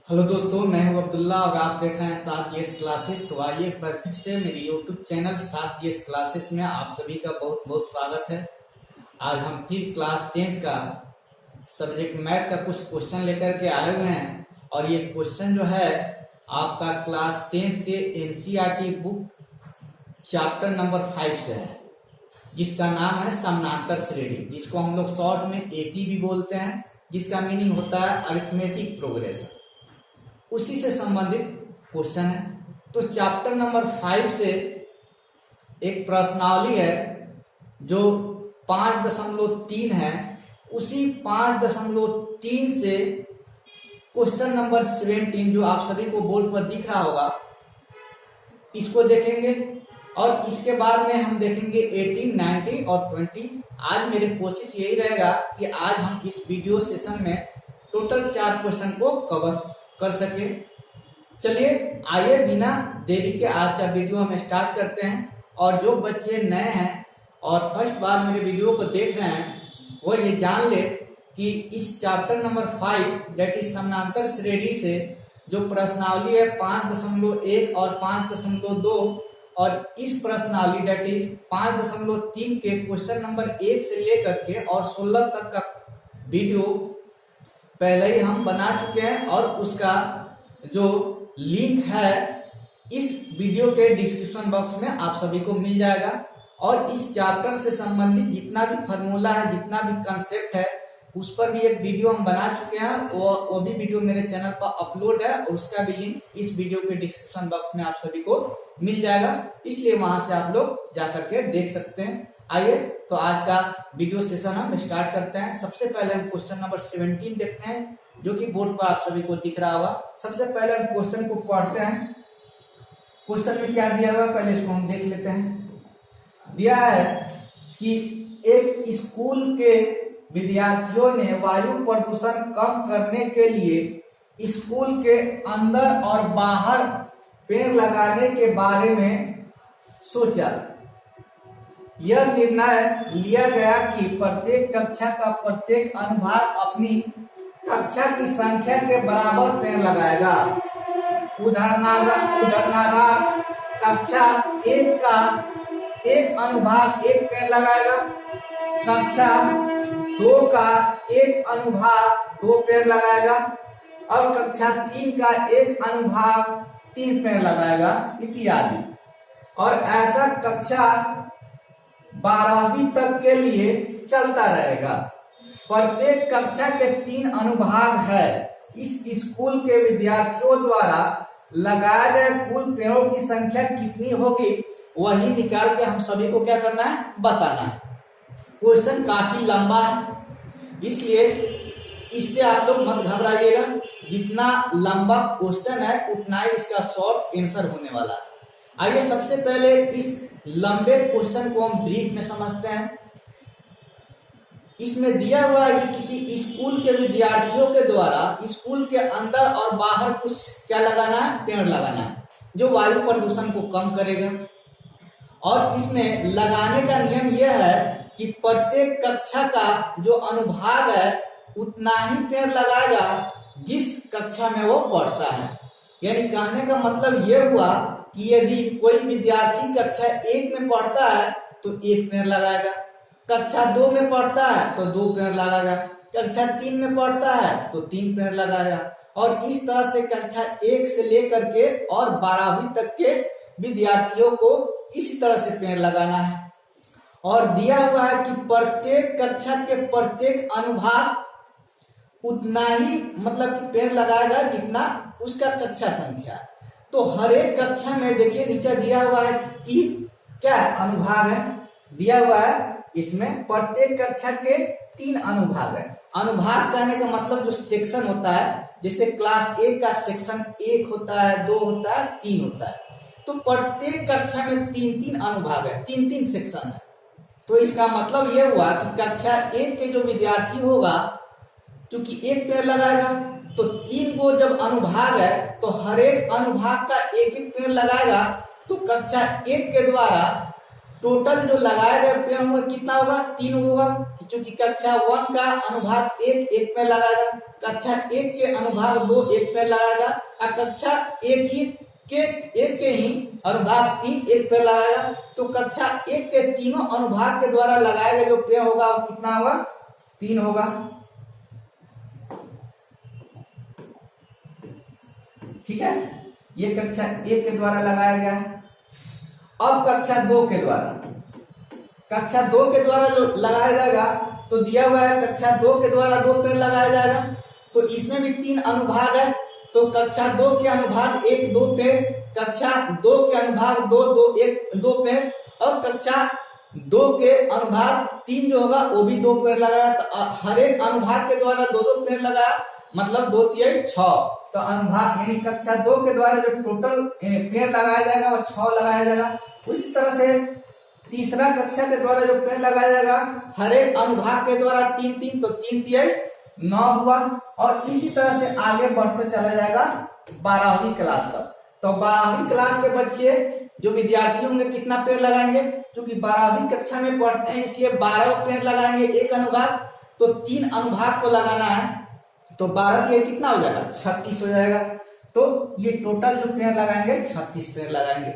Hello दोस्तों, मैं हूं अब्दुल्ला और आप देख रहे हैं सात यस क्लासेस। तो आइए एक बार फिर से मेरे यूट्यूब चैनल सात यस क्लासेस में आप सभी का बहुत बहुत स्वागत है। आज हम फिर क्लास 10 का सब्जेक्ट मैथ का कुछ क्वेश्चन लेकर के आए हुए हैं और ये क्वेश्चन जो है आपका क्लास 10 के एनसीईआरटी बुक चैप्टर नंबर 5 से है, जिसका नाम है समानांतर श्रेणी, जिसको हम लोग शॉर्ट में एपी भी बोलते हैं, जिसका मीनिंग होता है अरिथमेटिक प्रोग्रेशन। उसी से संबंधित क्वेश्चन है। तो चैप्टर नंबर 5 से एक प्रश्नावली है जो 5.3 है। उसी 5.3 से क्वेश्चन नंबर 17 जो आप सभी को बोर्ड पर दिख रहा होगा, इसको देखेंगे और इसके बाद में हम देखेंगे 18, 19 और 20। आज मेरी कोशिश यही रहेगा कि आज हम इस वीडियो सेशन में टोटल 4 क्वेश्चन को कवर कर सके। चलिए आइए बिना देरी के आज का वीडियो हम स्टार्ट करते हैं। और जो बच्चे नए हैं और फर्स्ट बार मेरे वीडियो को देख रहे हैं वो ये जान ले कि इस चैप्टर नंबर 5 दैट इज समानांतर श्रेणी से जो प्रश्नावली है 5.1 और 5.2 और इस प्रश्नावली दैट इज 5.3 के क्वेश्चन नंबर 1 से लेकर के और 16 तक का वीडियो पहले ही हम बना चुके हैं और उसका जो लिंक है इस वीडियो के डिस्क्रिप्शन बॉक्स में आप सभी को मिल जाएगा। और इस चैप्टर से संबंधित जितना भी फॉर्मूला है, जितना भी कंसेप्ट है, उस पर भी एक वीडियो हम बना चुके हैं। वो भी वीडियो मेरे चैनल पर अपलोड है और उसका भी लिंक इस वीडियो के डिस्क्रिप्शन बॉक्स में आप सभी को मिल जाएगा, इसलिए वहां से आप लोग जाकर के देख सकते हैं। आइए तो आज का वीडियो सेशन हम स्टार्ट करते हैं। सबसे पहले हम क्वेश्चन नंबर 17 देखते हैं जो कि बोर्ड पर आप सभी को दिख रहा होगा। सबसे पहले हम क्वेश्चन को पढ़ते हैं। क्वेश्चन में क्या दिया हुआ है पहले इसको हम देख लेते हैं। दिया है कि एक स्कूल के विद्यार्थियों ने वायु प्रदूषण कम करने के लिए स्कूल के अंदर और बाहर पेड़ लगाने के बारे में सोचा। यह निर्णय लिया गया कि प्रत्येक कक्षा का प्रत्येक अनुभाग अपनी कक्षा की संख्या के बराबर पेड़ लगाएगा। उदाहरणार्थ कक्षा 1 का एक अनुभाग 1 पेड़ लगाएगा, कक्षा 2 का एक अनुभाग 2 पेड़ लगाएगा और कक्षा 3 का एक अनुभाग 3 पेड़ लगाएगा इत्यादि। और ऐसा कक्षा 12वीं तक के लिए चलता रहेगा। प्रत्येक कक्षा के 3 अनुभाग है। इस स्कूल के विद्यार्थियों द्वारा लगाए गए कुल पेड़ों की संख्या कितनी होगी वही निकाल के हम सभी को क्या करना है, बताना है। क्वेश्चन काफी लंबा है, इसलिए इससे आप लोग मत घबराइएगा। जितना लंबा क्वेश्चन है उतना ही इसका शॉर्ट आंसर होने वाला है। आइए सबसे पहले इस लंबे क्वेश्चन को हम ब्रीफ में समझते हैं। इसमें दिया हुआ है कि किसी स्कूल के विद्यार्थियों के द्वारा स्कूल के अंदर और बाहर कुछ क्या लगाना है, पेड़ लगाना है, जो वायु प्रदूषण को कम करेगा। और इसमें लगाने का नियम यह है कि प्रत्येक कक्षा का जो अनुभाग है उतना ही पेड़ लगाएगा जिस कक्षा में वो पढ़ता है। यानी कहने का मतलब यह हुआ कि यदि कोई विद्यार्थी कक्षा 1 में पढ़ता है तो 1 पेड़ लगाएगा, कक्षा 2 में पढ़ता है तो 2 पेड़ लगाएगा, कक्षा 3 में पढ़ता है तो 3 पेड़ लगाएगा। और इस तरह से कक्षा 1 से लेकर के और 12वीं तक के विद्यार्थियों को इसी तरह से पेड़ लगाना है। और दिया हुआ है कि प्रत्येक कक्षा के प्रत्येक अनुभाग उतना ही मतलब कि पेड़ लगाएगा जितना उसका कक्षा संख्या है। तो हर एक कक्षा में देखिए नीचे दिया हुआ है कि 3 क्या है, अनुभाग है दिया हुआ है। इसमें प्रत्येक कक्षा के 3 अनुभाग है। अनुभाग कहने का मतलब जो सेक्शन होता है, जैसे क्लास 1 का सेक्शन 1 होता है, 2 होता है, 3 होता है। तो प्रत्येक कक्षा में 3-3 अनुभाग है, 3-3 सेक्शन है। तो इसका मतलब यह हुआ कि कक्षा 1 के जो विद्यार्थी होगा क्योंकि 1 पेड़ लगाएगा तो 3 को जब अनुभाग है तो हर एक अनुभाग का 1-1 पेड़ लगाएगा। तो कक्षा 1 के द्वारा टोटल जो लगाए गए पेड़ होंगे कितना होगा, 3 होगा, क्योंकि कक्षा 1 का अनुभाग 1 पेड़ लगाएगा, कक्षा 1 के अनुभाग 2 1 पेड़ लगाएगा, और कक्षा 1 के ही अनुभाग 3 1 पेड़ लगाएगा। तो कक्षा 1 के तीनों अनुभाग के द्वारा लगाए गए जो पेड़ होगा वो कितना होगा, 3 होगा। ठीक है, ये कक्षा 1 के द्वारा लगाया गया है। अब कक्षा 2 के द्वारा जो लगाया जाएगा, तो दिया हुआ है कक्षा 2 के द्वारा 2 पेड़ लगाया जाएगा, तो इसमें भी 3 अनुभाग है, तो कक्षा 2 के अनुभाग 1 2 पेड़, कक्षा 2 के अनुभाग 2 पेड़, और कक्षा 2 के अनुभाग 3 जो होगा वो भी 2 पेड़ लगाया। तो हर एक अनुभाग के द्वारा 2 पेड़ लगाया, मतलब 2 3 6। तो अनुभाग यानी कक्षा 2 के द्वारा जो टोटल पेड़ लगाया जाएगा वो 6 लगाया जाएगा। उसी तरह से तीसरा कक्षा के द्वारा जो पेड़ लगाया जाएगा हर एक अनुभाग के द्वारा 3 3, तो 3 3 9 हुआ। और इसी तरह से आगे बढ़ते चला जाएगा 12वीं क्लास तक। तो 12वीं क्लास के बच्चे जो विद्यार्थी होंगे कितना पेड़ लगाएंगे, क्योंकि 12वीं कक्षा में पढ़ते हैं इसलिए 12 पेड़ लगाएंगे एक अनुभाग, तो 3 अनुभाग को लगाना है, तो 12 के कितना हो जाएगा, 36 हो जाएगा। तो ये टोटल जो पेड़ लगाएंगे 36 पेड़ लगाएंगे।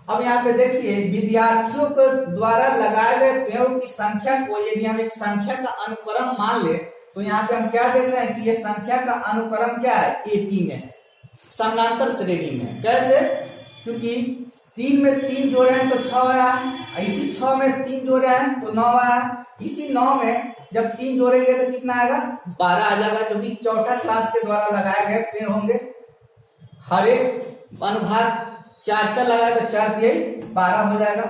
अब यहाँ पे देखिए विद्यार्थियों के द्वारा लगाए गए पेड़ों की संख्या को यदि हम एक संख्या का अनुक्रम मान ले, तो यहाँ पे हम क्या देख रहे हैं कि ये संख्या का अनुक्रम क्या है, एपी में है, समानांतर श्रेणी में। कैसे, क्योंकि 3 में 3 जोड़े हैं तो 6 आया, इसी 6 में 3 जोड़े हैं तो 9 आया, इसी 9 में जब 3 जोड़ेंगे तो कितना आएगा, 12 आ जाएगा, जो कि चौथा क्लास के द्वारा लगाए गए पेड़ होंगे। हर एक अनुभाग 4 लगाए तो 4 3 12 हो जाएगा।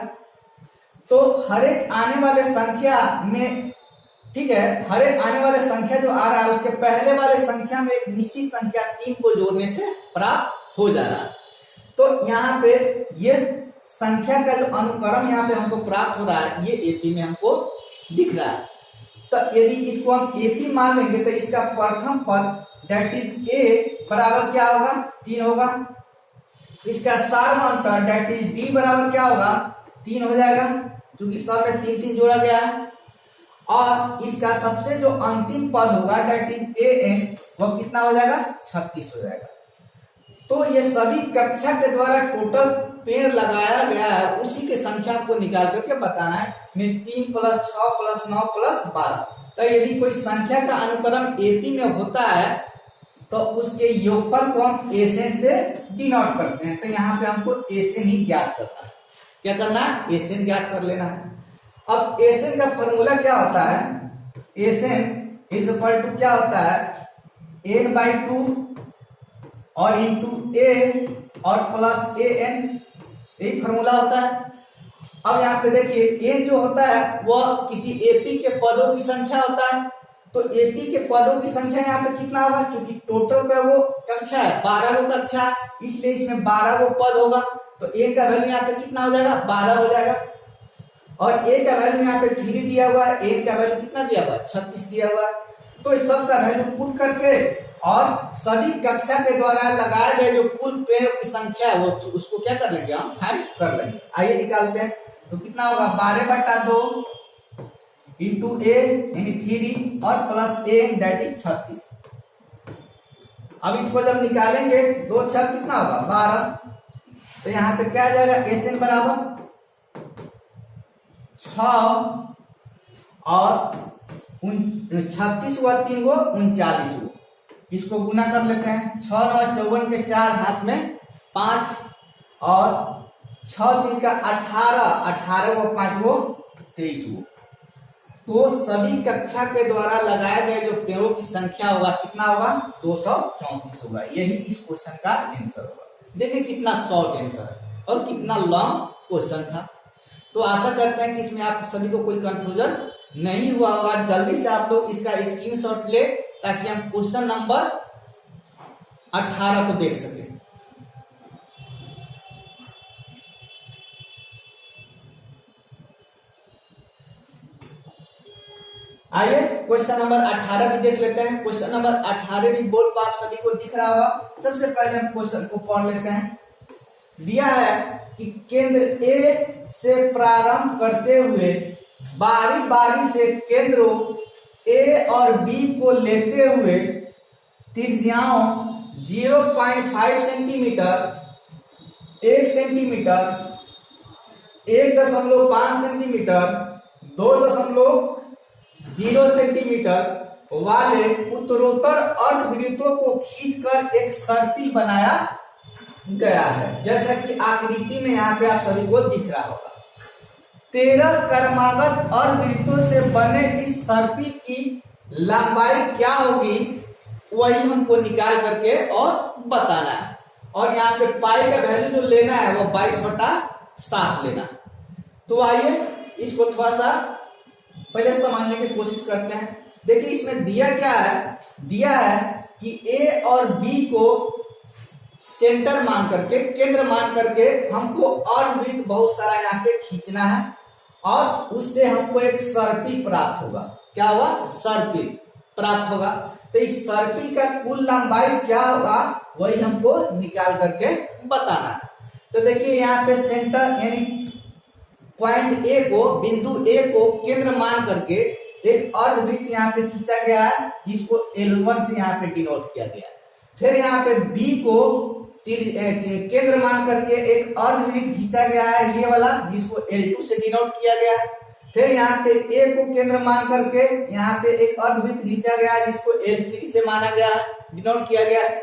तो हर एक आने वाले संख्या में, ठीक है, हर एक आने वाले संख्या जो आ रहा है उसके पहले वाले संख्या में एक निश्चित संख्या 3 को जोड़ने से प्राप्त हो जा रहा है। तो यहाँ पे ये संख्या का जो अनुक्रम यहाँ पे हमको प्राप्त हो रहा है ये एपी में हमको दिख रहा है। तो यदि इसको हम एपी मान लेंगे तो इसका प्रथम पद डेट इज ए बराबर क्या होगा, 3 होगा। इसका सार्वंतर डेट इज डी बराबर क्या होगा, 3 हो जाएगा, क्योंकि सब में 3 3 जोड़ा गया है। और इसका सबसे जो अंतिम पद होगा डेट इज ए एन, वो कितना हो जाएगा, 36 हो जाएगा। तो ये सभी कक्षा के द्वारा टोटल पेड़ लगाया गया है उसी के संख्या को निकाल करके बताना है। 3 + 6 + 9 + 12। तो यदि कोई संख्या का अनुक्रम एपी में होता है तो उसके योगफल को हम एसएन से डिनोट करते हैं। तो यहाँ पे हमको एसएन ही ज्ञात करना है। क्या करना है, एसएन ज्ञात कर लेना है। अब एसएन का फॉर्मूला क्या होता है, एसएन इज इक्वल टू क्या होता है, n/2 और इंटू ए और प्लस ए एन, यही फॉर्मूला होता है। अब यहाँ पे देखिए एन जो होता है वह किसी एपी के पदों की संख्या होता है। तो एपी के पदों की संख्या यहाँ पे कितना होगा, क्योंकि टोटल का वो कक्षा है 12 वो कक्षा, इसलिए इसमें 12 वो पद होगा। तो एन का वैल्यू यहाँ पे कितना हो जाएगा, 12 हो जाएगा। और ए का वैल्यू यहाँ पे 3 दिया हुआ है, एन का वैल्यू कितना दिया हुआ है, 36 दिया हुआ है। तो इस सब का वैल्यू पुट करके और सभी कक्षा के द्वारा लगाए गए जो कुल पेड़ों की संख्या है वो उसको क्या कर लेंगे, हम फाइंड कर लेंगे। आइए निकालते हैं। तो कितना होगा, 12/2 इंटू ए यानी 3 और प्लस ए डेट इज 36। अब इसको जब निकालेंगे 2 6 कितना होगा, 12। तो यहाँ पे क्या आ जाएगा, एसएन बराबर 6 और 36 हुआ, 3 को 39 हुआ। इसको गुना कर लेते हैं, 6 9 54 के 4 हाथ में 5 और 6 3 का 18, 18 को 5 को 23 हुआ। तो सभी कक्षा के द्वारा लगाए गए जो पेड़ों की संख्या होगा कितना होगा, 234 होगा। यही इस क्वेश्चन का आंसर होगा। देखिए कितना शॉर्ट आंसर है और कितना लॉन्ग क्वेश्चन था। तो आशा करते हैं कि इसमें आप सभी को कोई कंफ्यूजन नहीं हुआ होगा। जल्दी से आप लोग इसका स्क्रीनशॉट ले ताकि हम क्वेश्चन नंबर 18 को देख सकें। आइए क्वेश्चन नंबर 18 भी देख लेते हैं। क्वेश्चन नंबर 18 भी बोर्ड पर आप सभी को दिख रहा होगा। सबसे पहले हम क्वेश्चन को पढ़ लेते हैं। दिया है कि केंद्र ए से प्रारंभ करते हुए बारी बारी से केंद्रों ए और बी को लेते हुए त्रिज्याओं 0.5 सेंटीमीटर, 1 सेंटीमीटर, 1.5 सेंटीमीटर, 2.0 सेंटीमीटर वाले उत्तरोत्तर अर्धवृत्तों को खींचकर एक सर्पिल बनाया गया है, जैसा कि आकृति में यहाँ पे आप सभी को दिख रहा होगा। 13 क्रमागत अर्धवृत्तों से बने इस सर्पिल की लंबाई क्या होगी, वही हमको निकाल करके और बताना है। और यहाँ पे पाई का वैल्यू जो लेना है वो 22/7 लेना है। तो आइए इसको थोड़ा सा पहले समझने की कोशिश करते हैं। देखिए इसमें दिया क्या है, दिया है कि ए और बी को सेंटर मान करके, केंद्र मान करके हमको अर्धवृत्त बहुत सारा यहाँ पे खींचना है और उससे हमको एक सर्पिल प्राप्त होगा। क्या हुआ? सर्पिल प्राप्त होगा। तो इस सर्पिल का कुल लंबाई क्या होगा वही हमको निकाल करके बताना है। तो देखिए यहाँ पे सेंटर यानी पॉइंट ए को, बिंदु ए को केंद्र मान करके एक अर्धवृत्त यहाँ पे खींचा गया है, जिसको L1 से यहाँ पे डिनोट किया गया है। फिर यहाँ पे बी को केंद्र मान करके एक अर्धवृत्त खींचा गया है, ये वाला, जिसको L2 से डिनोट किया गया है। फिर यहाँ पे ए को केंद्र मान करके यहाँ पे एक अर्धवृत्त खींचा गया है, जिसको L3 से माना गया है, डिनोट किया गया है।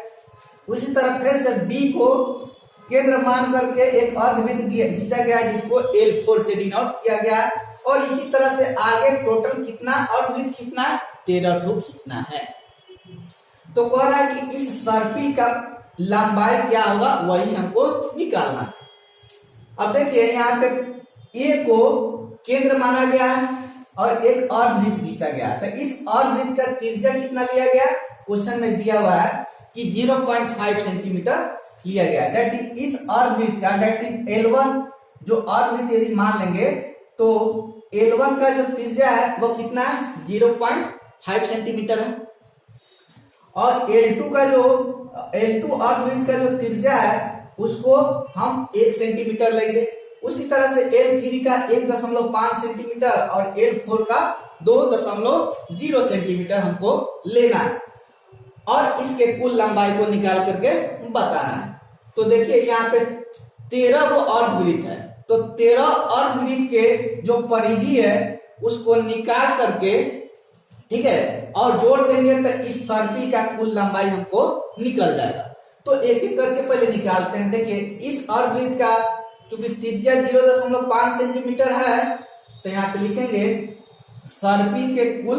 उसी तरह फिर से बी को केंद्र मान करके एक अर्धवृत्त खींचा गया है, जिसको L4 से डिनोट किया गया है। और इसी तरह से आगे टोटल कितना अर्धवृत्त खींचना है? 13 ठो खींचना है। तो कह रहा है कि इस सर्पिल का लंबाई क्या होगा वही हमको निकालना है। अब देखिए यहाँ पे ए को केंद्र माना गया है और एक अर्धवृत्त खींचा गया है। तो इस अर्धवृत्त का त्रिज्या कितना लिया गया? क्वेश्चन में दिया हुआ है कि 0.5 सेंटीमीटर लिया गया है। दैट इज इस अर्धवृत्त का, दैट इज L1 जो अर्धवृत्त यदि मान लेंगे तो L1 का जो त्रिज्या है वो कितना है? 0.5 सेंटीमीटर है। और L2 अर्धवृत्त का जो त्रिज्या है उसको हम 1 सेंटीमीटर लेंगे। उसी तरह से L3 का 1.5 सेंटीमीटर और L4 का 2.0 सेंटीमीटर हमको लेना है और इसके कुल लंबाई को निकाल करके बताना है। तो देखिए यहाँ पे 13 वो अर्धवृत्त है, तो 13 अर्धवृत्त के जो परिधि है उसको निकाल करके, ठीक है, और जोड़ देंगे तो इस सर्पिल का कुल लंबाई हमको निकल जाएगा। तो एक एक करके पहले निकालते हैं। देखिए इस अर्धवृत्त का चूंकि त्रिज्या 0.5 सेंटीमीटर है तो यहाँ पे लिखेंगे सर्पिल के कुल,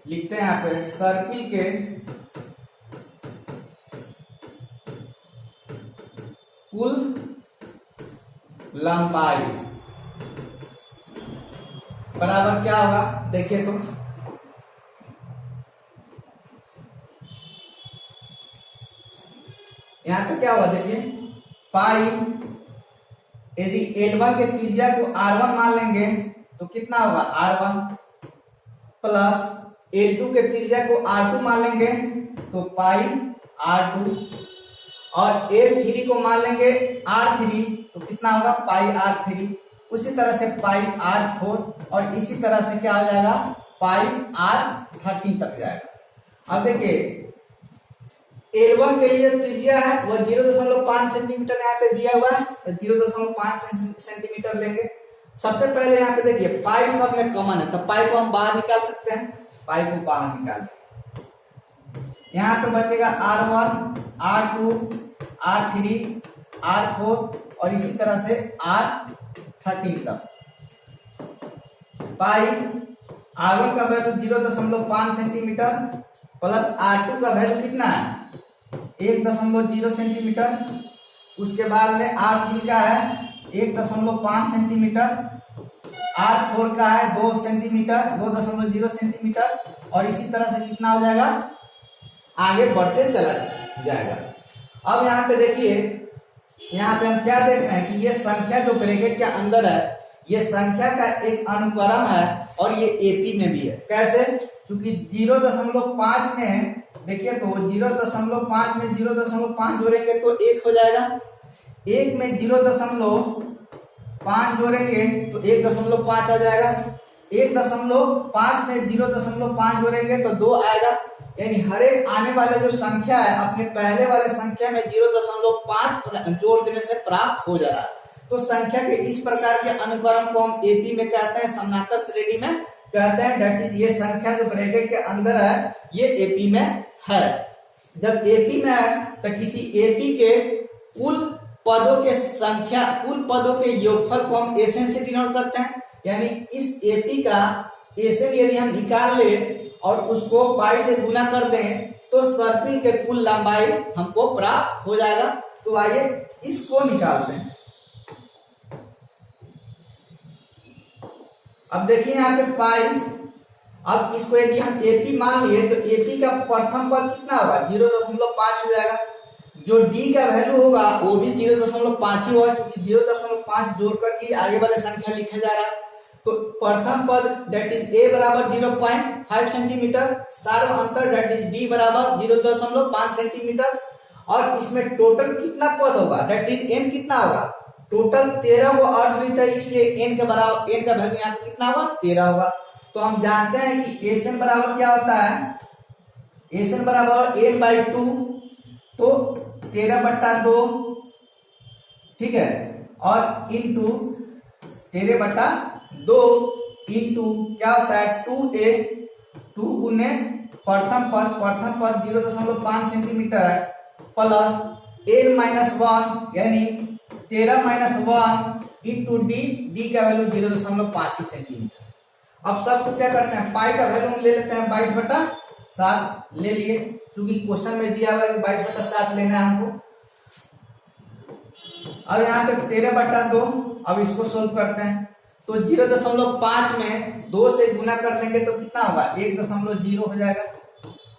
लिखते हैं यहाँ पे सर्पिल के कुल लंबाई बराबर क्या होगा? देखिए तो यहाँ पे क्या हुआ, देखिए पाई, यदि L1 के त्रिज्या को R1 मान लेंगे तो कितना होगा? R1 प्लस L2 के त्रिज्या को R2 मान लेंगे तो पाई R2 और L3 को मान लेंगे R3 तो कितना होगा? पाई R3। उसी तरह से पाई R4 और इसी तरह से क्या हो जाएगा? पाई R13 तक जाएगा। अब देखिए L1 के लिए त्रिज्या है वो 0.5 सेंटीमीटर यहाँ पे दिया हुआ है, तो 0.5 सेंटीमीटर लेंगे। सबसे पहले यहाँ पे देखिए पाई सब में कॉमन है, तो पाई को हम बाहर निकाल सकते हैं। पाई को बाहर निकाल, यहाँ पे बचेगा R1, R2, R3, R4 और इसी तरह से R13 तक। पाई R1 का वैल्यू 0.5 सेंटीमीटर प्लस R2 का वैल्यू कितना है? 1.0 सेंटीमीटर। उसके बाद में R3 का है 1.5 सेंटीमीटर, R4 का है 2 सेंटीमीटर, 2.0 सेंटीमीटर और इसी तरह से कितना हो जाएगा? आगे बढ़ते चला जाएगा। अब यहाँ पे देखिए, यहाँ पे हम क्या देख रहे हैं कि ये संख्या जो ब्रैकेट के अंदर है ये संख्या का एक अनुक्रम है और ये एपी में भी है। कैसे? क्योंकि 0.5 में देखिए तो 0.5 में 0.5 जोड़ेंगे तो 1 हो जाएगा। एक में 0.5 जोड़ेंगे तो 1.5 आ जाएगा। 1.5 में 0.5 जोड़ेंगे तो 2 आएगा। यानी हर एक आने वाला जो संख्या है अपने पहले वाले संख्या में 0.5 जोड़ देने से प्राप्त हो जा रहा है। तो संख्या के इस प्रकार के अनुक्रम को हम एपी में कहते हैं, समानांतर श्रेणी में कहते हैं। दैट इज ये संख्या जो ब्रैकेट के अंदर है ये एपी में है। जब एपी में है तो किसी एपी के कुल पदों के संख्या, कुल पदों के योगफल को हम एसएन से डिनोट करते हैं। यानी इस एपी का एसएन यदि हम निकाल ले और उसको पाई से गुना कर दें तो सर्पिल के कुल लंबाई हमको प्राप्त हो जाएगा। तो आइए इसको निकालते हैं। अब देखिए यहाँ पे पाई, अब इसको यदि हम एपी मान लिए तो एपी का प्रथम पद कितना होगा 0.5 हो जाएगा। जो डी का वैल्यू होगा वो भी 0.5 ही होगा, क्योंकि 0.5 जोड़ करके आगे वाले संख्या लिखा जा रहा है। तो प्रथम पद दैट इज ए बराबर 0.5 सेंटीमीटर, सार्व अंतर दैट इज बी बराबर 0.5 सेंटीमीटर। और इसमें टोटल कितना पद होगा दैट इज एन कितना होगा, टोटल 13 वो अर्धवृत्त है, इसलिए एन के बराबर, एन का वैल्यू यहाँ पे कितना होगा 13 होगा। तो हम जानते हैं कि एसएन बराबर क्या होता है, एसएन बराबर n/2, तो 13/2 ठीक है, और इंटू 13/2 इंटू क्या होता है 2a, 2 गुने प्रथम पद 0.5 सेंटीमीटर है, प्लस n-1 यानी 13-1 इंटू डी का वैल्यू 0.5 सेंटीमीटर। अब सबको क्या करते हैं, पाई का वैल्यू हम ले लेते हैं 22/7 ले लिए, क्योंकि क्वेश्चन में दिया हुआ है 22/7 लेना है हमको। अब यहाँ पे 13/2, अब इसको सोल्व करते हैं तो 0.5 में 2 से गुना कर देंगे तो कितना होगा 1.0 हो जाएगा।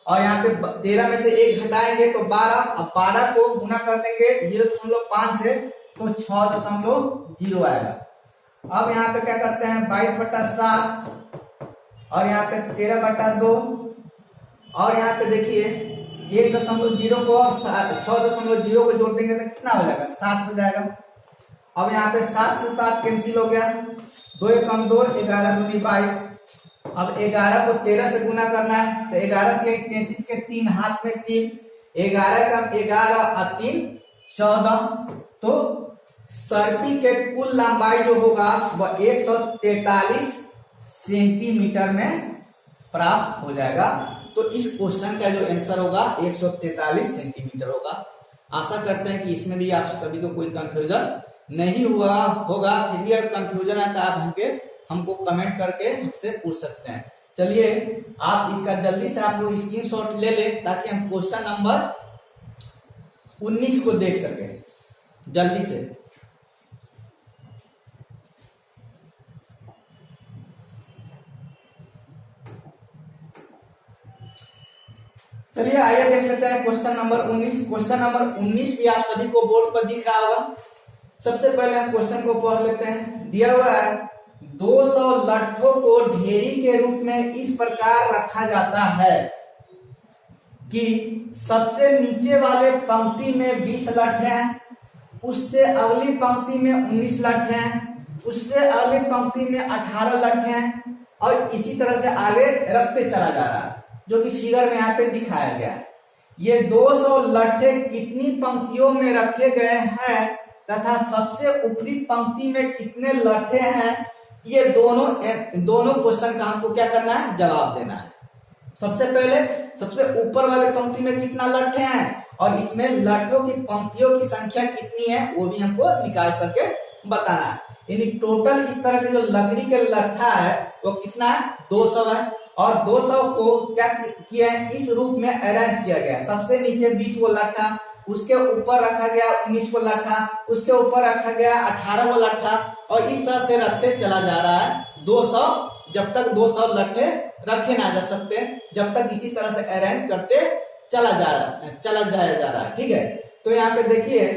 और यहाँ पे 13 में से 1 घटाएंगे तो 12, अब 12 को गुना कर देंगे 0.5 से तो 6.0 आएगा। अब यहाँ पे क्या करते हैं 22/7 और यहाँ पे 13/2 और यहाँ पे देखिए 1.0 को 6.0 को जोड़ देंगे तो कितना हो जाएगा 7 हो जाएगा। अब यहाँ पे 7 से 7 कैंसिल हो गया, 2 × 2 11 दूनी 22। अब 11 को 13 से गुना करना है तो 11 के 33 के 3 हाथ में 3, 11 का 11 और 3 14। तो सर्पिल के कुल लंबाई जो होगा वह 143 सेंटीमीटर में प्राप्त हो जाएगा। तो इस क्वेश्चन का जो आंसर होगा 143 सेंटीमीटर होगा। आशा करते हैं कि इसमें भी आप सभी को कोई कंफ्यूजन नहीं हुआ होगा। फिर भी अगर कंफ्यूजन है तो आप हमको कमेंट करके हमसे पूछ सकते हैं। चलिए आप इसका जल्दी से आप लोग स्क्रीनशॉट ले लें ताकि हम क्वेश्चन नंबर 19 को देख सकें जल्दी से। चलिए आइए देख लेते हैं क्वेश्चन नंबर 19। क्वेश्चन नंबर 19 भी आप सभी को बोर्ड पर दिख रहा होगा। सबसे पहले हम क्वेश्चन को पढ़ लेते हैं। दिया हुआ है 200 लट्ठों को ढेरी के रूप में इस प्रकार रखा जाता है कि सबसे नीचे वाले पंक्ति में 20 लट्ठे हैं, उससे अगली पंक्ति में 19 लट्ठे हैं, उससे अगली पंक्ति में 18 लट्ठे हैं और इसी तरह से आगे रखते चला जा रहा है, जो कि फिगर में यहाँ पे दिखाया गया है। ये 200 लट्ठे कितनी पंक्तियों में रखे गए हैं तथा सबसे ऊपरी पंक्ति में कितने लट्ठे हैं, ये दोनों क्वेश्चन का हमको क्या करना है, जवाब देना है। सबसे पहले सबसे ऊपर वाले पंक्ति में कितना लट्ठे हैं और इसमें लट्ठों की पंक्तियों की संख्या कितनी है वो भी हमको निकाल करके बताना है। यानी टोटल इस तरह के जो लकड़ी के लट्ठा है वो कितना है 200 है और 200 को क्या किया है इस रूप में अरेंज किया गया। सबसे नीचे 20 वो लट्ठा, उसके ऊपर रखा गया 19 को लट्ठा, उसके ऊपर रखा गया 18 वो लट्ठा और इस तरह से रखते चला जा रहा है 200, जब तक 200 लट्ठे रखे ना जा सकते, जब तक इसी तरह से अरेंज करते चला जाया जा रहा है। ठीक है, तो यहाँ पे देखिए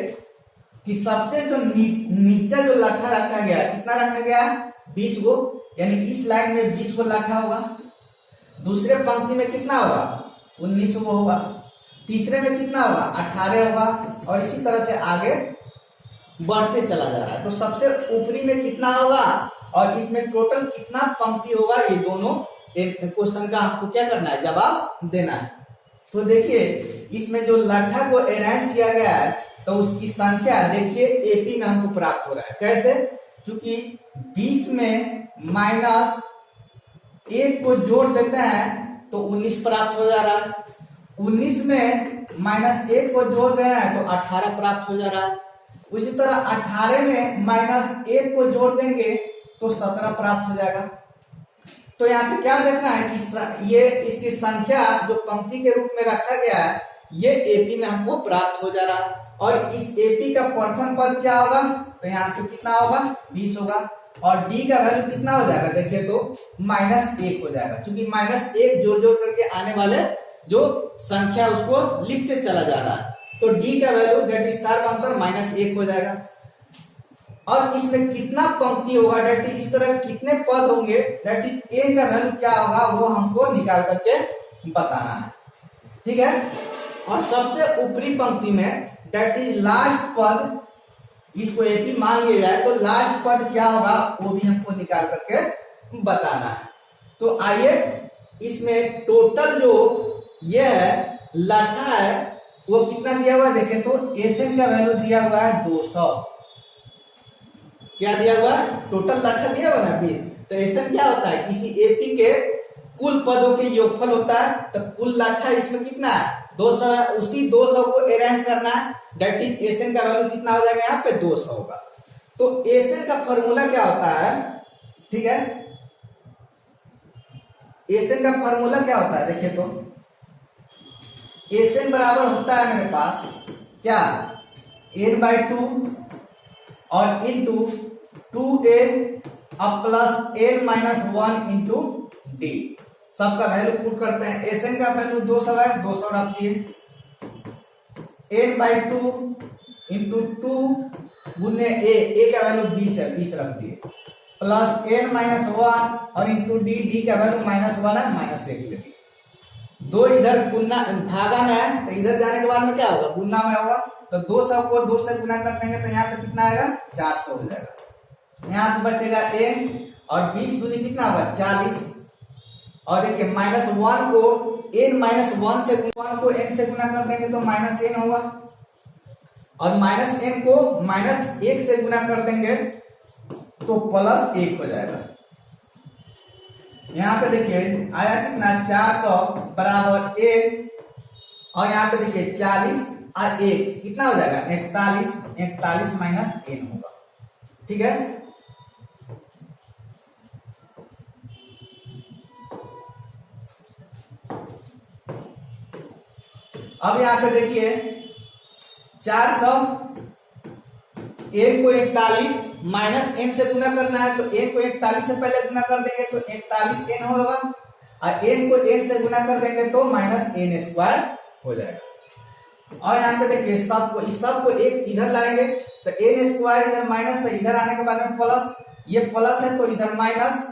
कि सबसे जो नीचे जो लट्ठा रखा गया कितना रखा गया 20 गो, यानी इस लाइन में 20 गो लट्ठा होगा। दूसरे पंक्ति में कितना होगा 19 गो होगा, तीसरे में कितना होगा 18 होगा और इसी तरह से आगे बढ़ते चला जा रहा है। तो सबसे ऊपरी में कितना होगा और इसमें टोटल कितना पंक्ति होगा, ये दोनों क्वेश्चन का आपको क्या करना है, जवाब देना है। तो देखिए इसमें जो लट्ठा को अरेंज किया गया है तो उसकी संख्या देखिए एपी में हमको प्राप्त हो रहा है। कैसे? क्योंकि 20 में माइनस 1 को जोड़ देते हैं तो 19 प्राप्त हो जा रहा है। 19 में माइनस 1 को जोड़ रहे हैं तो 18 प्राप्त हो जा रहा है। उसी तरह 18 में माइनस 1 को जोड़ देंगे तो 17 प्राप्त हो जाएगा। तो यहाँ पे क्या देखना है कि ये इसकी संख्या जो पंक्ति के रूप में रखा गया है ये एपी में हमको प्राप्त हो जा रहा है। और इस एपी का प्रथम पद क्या होगा, तो यहाँ पे कितना होगा, 20 होगा। और डी का वैल्यू कितना हो जाएगा, देखिए तो -1 हो जाएगा, क्योंकि -1 जोड़ जोड़ करके आने वाले जो संख्या उसको लिखते चला जा रहा है। तो डी का वैल्यू डेट इज सर्व अंतर -1 हो जाएगा। और इसमें कितना पंक्ति होगा, डेट इज इस तरह कितने पद होंगे, डेट इज एन का वैल्यू क्या होगा वो हमको निकाल करके बताना है। ठीक है। और सबसे ऊपरी पंक्ति में डेट इज लास्ट पद, इसको एपी मान लिया जाए तो लास्ट पद क्या होगा वो भी हमको निकाल करके बताना है। तो आइए इसमें टोटल जो ये है लट्ठा है वो कितना दिया हुआ है, देखें तो एसएन का वैल्यू दिया हुआ है 200। क्या दिया हुआ है, टोटल लट्ठा दिया हुआ ना 20। तो एसएन क्या होता है, किसी एपी के कुल पदों के योगफल होता है। तो कुल लट्ठा इसमें कितना है, 200 है। उसी 200 को अरेंज करना है, डेट इज एसएन का वैल्यू कितना हो जाएगा, यहाँ पे 200 होगा। तो एसएन का फॉर्मूला क्या होता है, ठीक है, एसएन का फॉर्मूला क्या होता है, देखिए तो एसएन बराबर होता है मेरे पास क्या, n/2 और इंटू 2a अब प्लस n-1 इंटू डी। सबका वैल्यू पुट करते हैं। एसएन का वैल्यू 200 है, 200 रख दिए। n/2 इंटू 2 गुने a का वैल्यू 20 है, 20 रख दिए, प्लस n-1 और इंटू डी का वैल्यू -1 है, -1 लगी। 2 इधर गुना भागा में है तो इधर जाने के बाद में क्या होगा, गुना में होगा। तो 200 को 2 से गुना कर देंगे तो यहाँ पे कितना आएगा, 400 हो जाएगा। यहाँ पे बचेगा n और 20 दूनी कितना होगा, 40। और देखिए -1 को n-1 से 1 को n से गुना कर देंगे तो -n होगा। और -n को -1 से गुना कर देंगे तो +1 हो जाएगा। यहाँ पे देखिए आया कितना, 400 बराबर 1 और यहाँ पे देखिए 40 और 1 कितना हो जाएगा, 41। 41 -n होगा। ठीक है। अब यहाँ पे देखिए 400 n को 41 -n से गुना करना है, तो n को 41 से पहले गुना कर देंगे तो 41n होगा, और n को n से गुना कर देंगे तो -n² हो जाएगा। और यहाँ पे देखिए सबको इस सब को एक इधर लाएंगे तो n² इधर माइनस, तो इधर आने के बाद में प्लस, ये प्लस है तो इधर माइनस,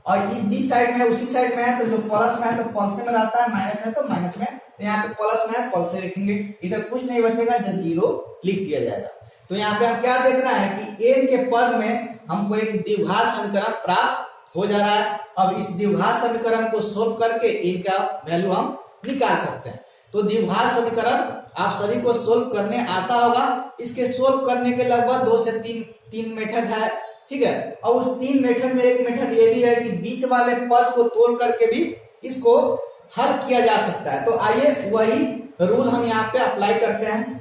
और जिस साइड में उसी साइड में है तो जो प्लस में है तो प्लस में रहता है, माइनस है तो माइनस में। तो यहाँ पे प्लस में है, प्लस से लिखेंगे, इधर कुछ नहीं बचेगा, जब 0 लिख दिया जाएगा। तो यहाँ पे हम क्या देख रहे हैं कि n के पद में हमको एक द्विघात समीकरण प्राप्त हो जा रहा है। अब इस द्विघात समीकरण को सोल्व करके इनका वैल्यू हम निकाल सकते हैं। तो द्विघात समीकरण आप सभी को सोल्व करने आता होगा। इसके सोल्व करने के लगभग 2 से 3 मेथड है, ठीक है। और उस 3 मेथड में एक मेथड ये भी है कि बीच वाले पद को तोड़ करके भी इसको हल किया जा सकता है। तो आइए वही रूल हम यहाँ पे अप्लाई करते हैं।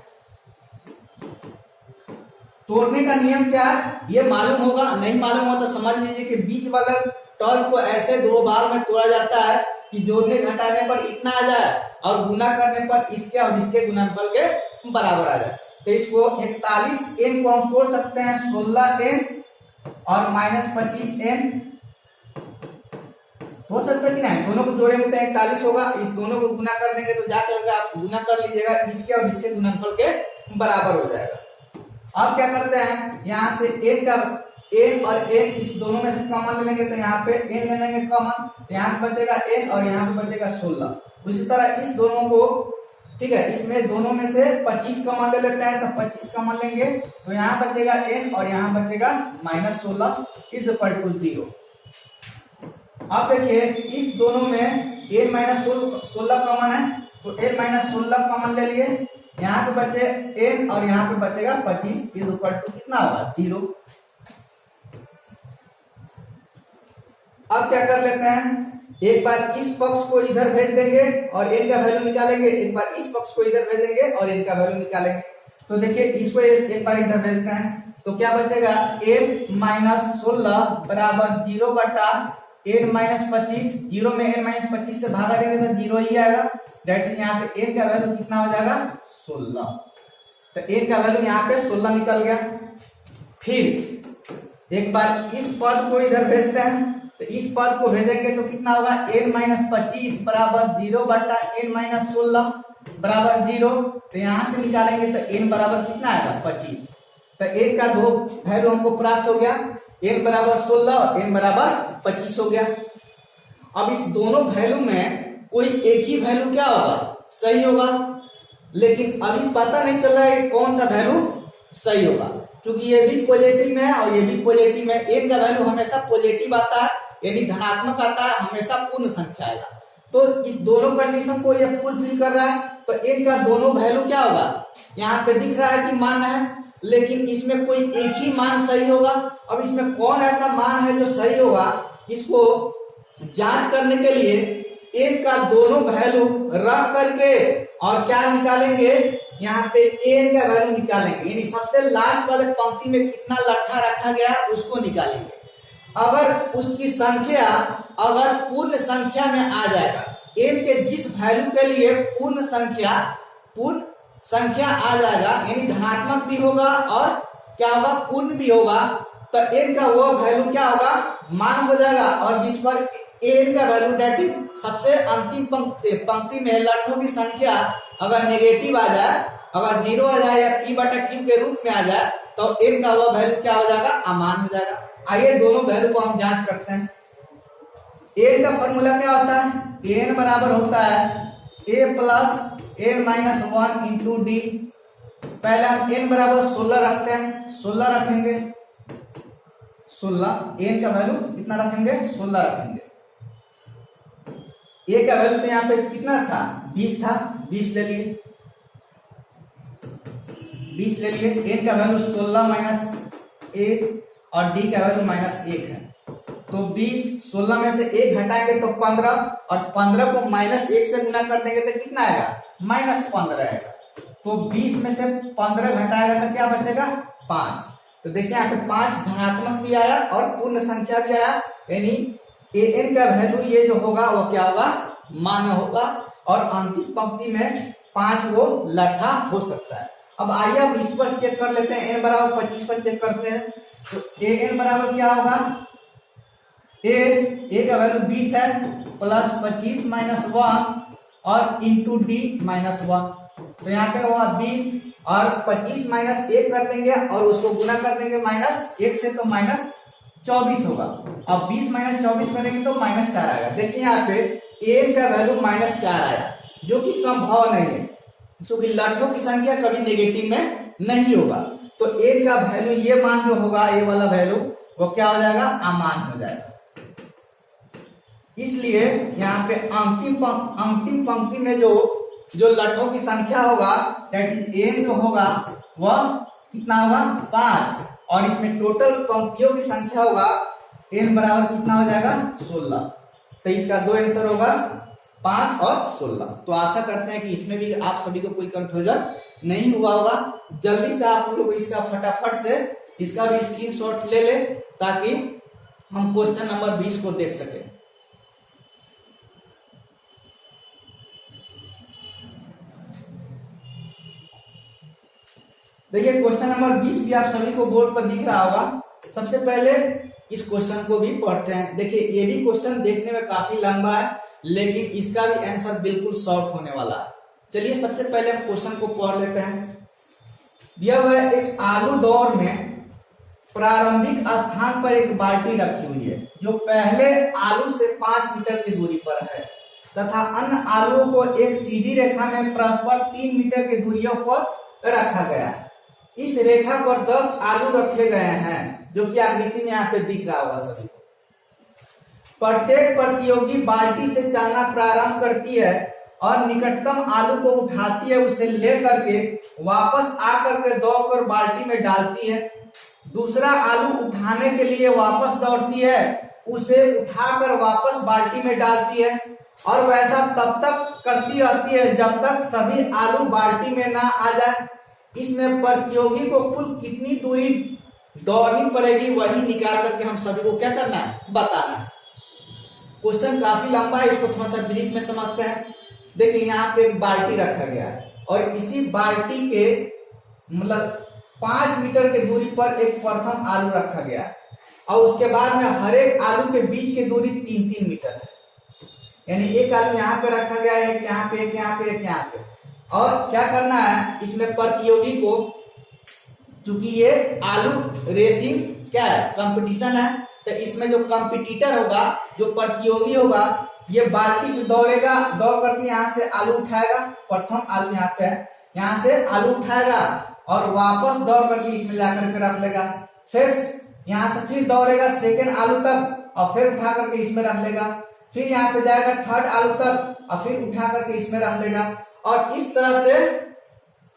तोड़ने का नियम क्या है ये मालूम होगा, नहीं मालूम हो तो समझ लीजिए कि बीच वाला टर्म को ऐसे 2 बार में तोड़ा जाता है कि जोड़ने घटाने पर इतना आ जाए और गुना करने पर इसके और इसके गुणनफल के बराबर आ जाए। तो इसको 41n को हम तोड़ सकते हैं 16n और -25n हो सकता है कि नहीं, दोनों को जोड़ेंगे तो 41 होगा, इस दोनों को गुना कर देंगे तो जाकर आप गुना कर लीजिएगा, इसके और इसके गुणनफल के बराबर हो जाएगा। अब क्या करते हैं, यहाँ से n और n इस दोनों में से कॉमन ले लेंगे तो यहाँ पे n ले लेंगे कॉमन, यहाँ पे बचेगा n और यहाँ पे बचेगा 16। उसी तरह इस दोनों को ठीक है, इसमें दोनों में से 25 कॉमन ले लेते हैं, तो 25 कॉमन लेंगे तो यहाँ बचेगा n और यहाँ बचेगा -16 इज इक्वल टू 0। अब देखिए इस दोनों में n-16 कॉमन है, तो n-16 कॉमन ले लिए, यहाँ पे बचे n और यहाँ पे बचेगा 25 इज इक्वल टू कितना होगा 0। अब क्या कर लेते हैं, एक बार इस पक्ष को इधर भेज देंगे और n का वैल्यू निकालेंगे, एक बार इस पक्ष को इधर भेज देंगे और n का वैल्यू निकालेंगे। तो देखिए इसको एक बार इधर भेजते हैं तो क्या बचेगा n-16 बराबर 0 बटा n-25, 0 में n-25 से भागा देंगे तो 0 ही आएगा। दैट इज यहाँ पे n का वैल्यू कितना हो जाएगा 16, तो n का वैल्यू यहाँ पे 16 निकल गया। फिर एक बार इस पद को इधर भेजते हैं, तो इस पद को भेजेंगे तो कितना होगा n-25 बराबर 0 बटा n-16 बराबर 0, तो यहाँ से निकालेंगे तो n बराबर कितना आएगा 25, तो n का दो वैल्यू हमको प्राप्त हो गया, n बराबर 16 और n बराबर 25 हो गया। अब इस दोनों वैल्यू में कोई एक ही वैल्यू क्या होगा सही होगा, लेकिन अभी पता नहीं चल रहा है कौन सा वैल्यू सही होगा, क्योंकि ये भी पॉजिटिव में है और ये भी पॉजिटिव में। n का वैल्यू हमेशा पॉजिटिव आता है यानी धनात्मक आता है, हमेशा पूर्ण संख्या आएगा। तो इस दोनों कंडीशन को ये फुलफिल कर रहा है, तो n का दोनों वैल्यू क्या होगा, यहाँ पे दिख रहा है कि मान है, लेकिन इसमें कोई एक ही मान सही होगा। अब इसमें कौन ऐसा मान है जो सही होगा, इसको जांच करने के लिए n का दोनों वैल्यू रख करके और क्या निकालेंगे, यहाँ पे n का वैल्यू निकालेंगे, यानी सबसे लास्ट वाले पंक्ति में कितना लट्ठा रखा गया उसको निकालेंगे। अगर उसकी संख्या अगर पूर्ण संख्या में आ जाएगा, n के जिस वैल्यू के लिए पूर्ण संख्या आ जाएगा यानी धनात्मक भी होगा और क्या होगा पूर्ण भी होगा, तो n का वो वैल्यू क्या होगा मान हो जाएगा। और जिस पर n का वैल्यू डेट इज सबसे अंतिम पंक्ति में लट्ठों की संख्या अगर नेगेटिव आ जाए, अगर 0 आ जाए या p/q के रूप में आ जाए, तो n का वो वैल्यू क्या हो जाएगा अमान हो जाएगा। आइए दोनों वैल्यू को हम जांच करते हैं। n का फॉर्मूला क्या होता है, n बराबर होता है a plus n-1 into D. पहले हम n बराबर 16 रखते हैं, 16 रखेंगे, 16 n का वैल्यू कितना रखेंगे 16 रखेंगे। a का वैल्यू तो यहाँ पे कितना था 20 था, 20 ले लिए, 20 ले लिए। n का वैल्यू 16 माइनस 1 और d का वैल्यू -1 है, तो 20 16 में से 1 घटाएंगे तो 15 और 15 को -1 से गुना कर देंगे तो कितना आएगा -15 आएगा। तो 20 में से 15 घटाएगा तो क्या बचेगा 5। तो देखिए यहाँ पे 5 धनात्मक भी आया और पूर्ण संख्या भी आया, यानी an का वैल्यू ये जो होगा वो क्या होगा मान होगा और अंतिम पंक्ति में 5 वो लट्ठा हो सकता है। अब आइए अब इस पर चेक कर लेते हैं, n बराबर 25 पर चेक करते हैं। तो an बराबर क्या होगा, a का वैल्यू 20 है प्लस 25 -1 और इंटू d -1, तो यहाँ पे होगा 20 और 25 -1 कर देंगे और उसको गुना कर देंगे -1 से, तो -24 होगा। अब 20 -24 करेंगे तो -4 आएगा। देखिए यहाँ पे n का वैल्यू -4 आया, जो कि संभव नहीं है क्योंकि लट्ठों की संख्या कभी नेगेटिव में नहीं होगा। तो n का वैल्यू ये मान जो होगा, ये वाला वैल्यू वो क्या हो जाएगा अमान हो जाएगा। इसलिए यहाँ पे अंतिम पंक्ति में जो लट्ठों की संख्या होगा दैट इज n जो होगा वह कितना होगा 5, और इसमें टोटल पंक्तियों की संख्या होगा n बराबर कितना हो जाएगा 16। तो इसका दो आंसर होगा 5 और 16। तो आशा करते हैं कि इसमें भी आप सभी को कोई कंफ्यूजन नहीं हुआ होगा। जल्दी से आप लोग इसका फटाफट से इसका भी स्क्रीनशॉट ले ले ताकि हम क्वेश्चन नंबर 20 को देख सके। देखिए क्वेश्चन नंबर 20 भी आप सभी को बोर्ड पर दिख रहा होगा। सबसे पहले इस क्वेश्चन को भी पढ़ते हैं। देखिए ये भी क्वेश्चन देखने में काफी लंबा है, लेकिन इसका भी आंसर बिल्कुल शॉर्ट होने वाला है। चलिए सबसे पहले हम क्वेश्चन को पढ़ लेते हैं। दिया हुआ है एक आलू दौर में प्रारंभिक स्थान पर एक बाल्टी रखी हुई है जो पहले आलू से 5 मीटर की दूरी पर है। तथा अन्य आलुओं को एक सीधी रेखा में परस्पर 3 मीटर की दूरियों पर रखा गया। इस रेखा पर 10 आलू रखे गए हैं, जो कि आकृति में यहाँ पे दिख रहा होगा सभी को। प्रत्येक प्रतियोगी बाल्टी से चलना प्रारंभ करती है और निकटतम आलू को उठाती है, उसे ले करके वापस आकर के दौड़कर बाल्टी में डालती है। दूसरा आलू उठाने के लिए वापस दौड़ती है, उसे उठाकर वापस बाल्टी में डालती है और वैसा तब तक करती रहती है जब तक सभी आलू बाल्टी में ना आ जाए। इसमें प्रतियोगी को कुल कितनी दूरी दौड़नी पड़ेगी वही निकाल करके हम सभी को क्या करना है, बताना है। क्वेश्चन काफी लंबा है, इसको थोड़ा सा ब्रीफ में समझते हैं। देखिए यहाँ पे एक बाल्टी रखा गया है और इसी बाल्टी के मतलब 5 मीटर की दूरी पर एक प्रथम आलू रखा गया है और उसके बाद में हर एक आलू के बीच की दूरी 3-3 मीटर है। यानी एक आलू यहाँ पे रखा गया है, एक यहाँ पे, एक यहाँ पे, एक यहाँ पे। और क्या करना है, इसमें प्रतियोगी को, चूंकि ये आलू रेसिंग क्या है, कंपटीशन है, तो इसमें जो कंपटीटर होगा, जो प्रतियोगी होगा, ये बाल्टी से दौड़ेगा, दौड़ करके यहाँ से आलू उठाएगा। प्रथम आलू यहाँ पे है, यहाँ से आलू उठाएगा और वापस दौड़ करके इसमें जाकर के रख लेगा। फिर यहाँ से फिर दौड़ेगा सेकेंड आलू तक और फिर उठा करके इसमें रख लेगा। फिर यहाँ पे जाएगा थर्ड आलू तक और फिर उठा करके इसमें रख लेगा और इस तरह से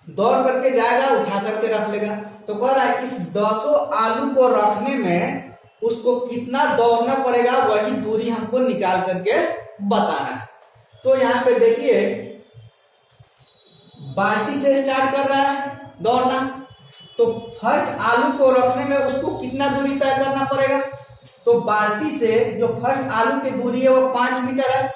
दौड़ करके जाएगा, उठा करके रख लेगा। तो कह रहा है इस 10 आलू को रखने में उसको कितना दौड़ना पड़ेगा वही दूरी हमको निकाल करके बताना है। तो यहाँ पे देखिए बाल्टी से स्टार्ट कर रहा है दौड़ना, तो फर्स्ट आलू को रखने में उसको कितना दूरी तय करना पड़ेगा। तो बाल्टी से जो फर्स्ट आलू की दूरी है वो 5 मीटर है,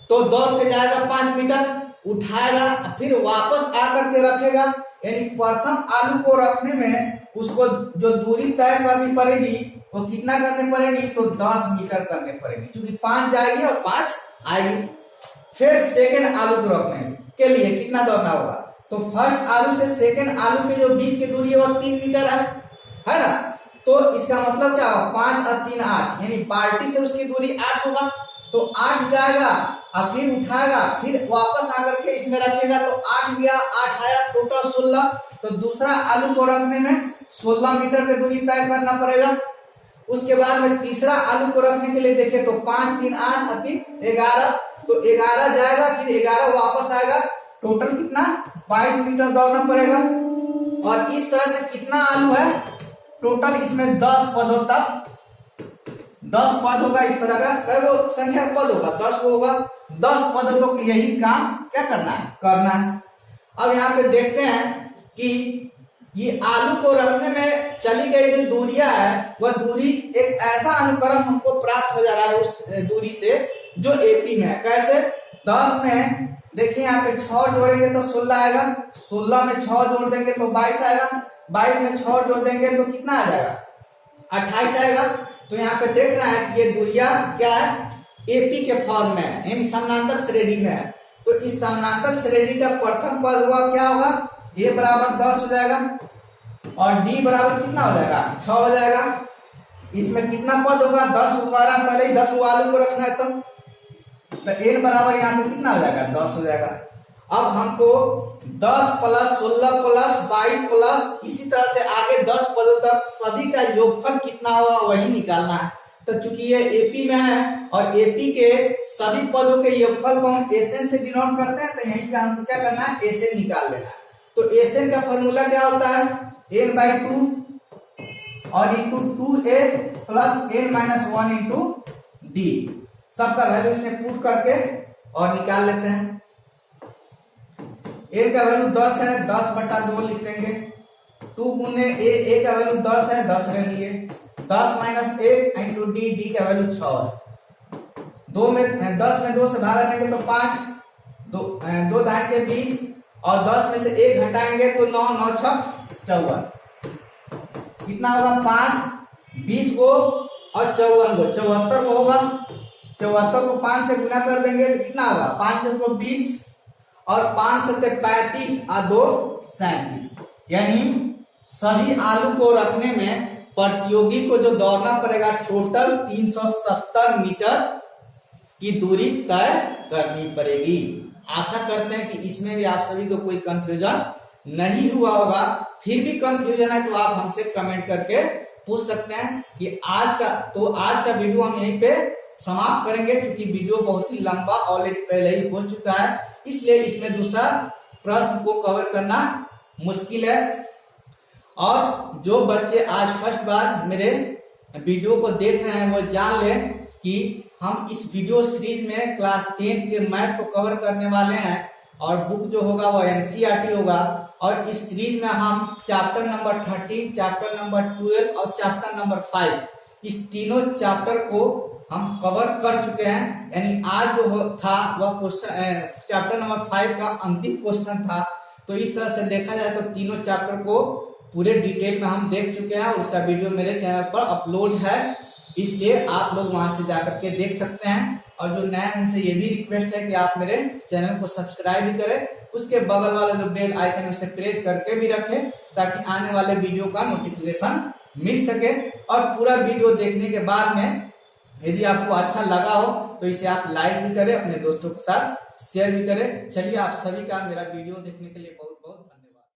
तो दौड़ के जाएगा 5 मीटर, उठाएगा, फिर वापस आकर के रखेगा। यानी प्रथम आलू को रखने में उसको जो दूरी तय करनी पड़ेगी वो कितना करनी पड़ेगी, तो 10 मीटर करनी पड़ेगी, क्योंकि 5 जाएगी और 5 आएगी। फिर सेकेंड आलू को रखने के लिए कितना दौड़ना होगा, तो फर्स्ट आलू से सेकेंड आलू के जो बीच की दूरी है वो 3 मीटर है ना। तो इसका मतलब क्या होगा, 5 और 3 8, यानी बाल्टी से उसकी दूरी 8 होगा। तो 8 जाएगा और फिर उठाएगा, फिर वापस आकर के इसमें रखेगा, तो 8 गया, 8 आया, टोटल 16। तो दूसरा आलू को रखने में 16 मीटर की दूरी तय करना पड़ेगा। उसके बाद में तीसरा आलू को रखने के लिए देखें तो 5 3 8 और 3 11, तो 11 जाएगा, फिर 11 वापस आएगा, टोटल कितना 22 मीटर दौड़ना पड़ेगा। और इस तरह से कितना आलू है, टोटल इसमें 10 पदों तक 10 पद होगा। इस तरह का कई संख्या पद होगा, 10 होगा, 10 पदों तक यही काम क्या करना है। अब यहाँ पे देखते हैं कि ये आलू को रखने में चली गई जो दूरियां है वह दूरी एक ऐसा अनुक्रम हमको प्राप्त हो जा रहा है उस दूरी से जो एपी में है। कैसे, 10 में देखिए यहाँ पे 6 जोड़ेंगे तो 16 आएगा, 16 में 6 जोड़ देंगे तो 22 आएगा, 22 में 6 जोड़ देंगे तो कितना आ जाएगा, 28 आएगा। तो यहाँ पे देख रहा है कि ये दूरियां क्या है, एपी के फॉर्म में है, यानी समानांतर श्रेणी में है। तो इस समानांतर श्रेणी का प्रथम पद हुआ क्या होगा, ए बराबर 10 हो जाएगा और डी बराबर कितना हो जाएगा, 6 हो जाएगा। इसमें कितना पद होगा, 10 होगा, पहले ही 10 आलू को रखना है, तो एन बराबर यहाँ पे कितना हो जाएगा, 10 हो जाएगा। अब हमको 10 प्लस 16 प्लस 22 प्लस इसी तरह से आगे 10 पदों तक सभी का योगफल कितना होगा वही निकालना है। तो चूंकि ये एपी में है और एपी के सभी पदों के योगफल को हम एसएन से डिनोट करते हैं, तो यहीं पे हमको क्या करना है, एसएन निकाल लेना है। तो एसएन का फॉर्मूला क्या होता है, n/2 और into 2a plus n-1 into D. सबका वैल्यू इसमें पुट करके और निकाल लेते हैं। a का वैल्यू 10 है, 10/2 लिख देंगे। 2 गुने a का वैल्यू 10 है, 10 रख लिए, 10 माइनस 1 इंटू डी, डी का वैल्यू 6 है। 10 में 2 से भाग देंगे तो 5, 2 दाएं के 20 और 10 में से 1 घटाएंगे तो 9, 9 6 54। कितना होगा, 5 20 को और 54 को 74 को होगा। 74 को 5 से गुना कर देंगे तो कितना होगा, 5 को 20 और 5 से 35 और 2 37। यानी सभी आलू को रखने में प्रतियोगी को जो दौड़ना पड़ेगा टोटल 370 मीटर की दूरी तय करनी पड़ेगी। आशा करते हैं कि इसमें भी आप सभी को कोई कंफ्यूजन नहीं हुआ होगा। फिर भी कंफ्यूजन है तो आप हमसे कमेंट करके पूछ सकते हैं कि आज का वीडियो हम यहीं पे समाप्त करेंगे, क्योंकि वीडियो बहुत ही लंबा ऑलरेडी पहले ही हो चुका है, इसलिए इसमें दूसरा प्रश्न को कवर करना मुश्किल है। और जो बच्चे आज फर्स्ट बार मेरे वीडियो को देख रहे हैं वो जान लें कि हम इस वीडियो सीरीज में क्लास 10 के मैथ को कवर करने वाले हैं, और बुक जो होगा वो एनसीईआरटी होगा। और इस सीरीज में हम चैप्टर नंबर 13, चैप्टर नंबर 12 और चैप्टर नंबर 5 इस तीनों चैप्टर को हम कवर कर चुके हैं। यानी आज जो था वह क्वेश्चन चैप्टर नंबर 5 का अंतिम क्वेश्चन था। तो इस तरह से देखा जाए तो तीनों चैप्टर को पूरे डिटेल में हम देख चुके हैं। उसका वीडियो मेरे चैनल पर अपलोड है, इसलिए आप लोग वहां से जाकर के देख सकते हैं। और जो नया उनसे ये भी रिक्वेस्ट है कि आप मेरे चैनल को सब्सक्राइब भी करें, उसके बगल वाला जो बेल आइकन है उसे प्रेस करके भी रखें, ताकि आने वाले वीडियो का नोटिफिकेशन मिल सके। और पूरा वीडियो देखने के बाद में यदि आपको अच्छा लगा हो तो इसे आप लाइक भी करें, अपने दोस्तों के साथ शेयर भी करें। चलिए, आप सभी का मेरा वीडियो देखने के लिए बहुत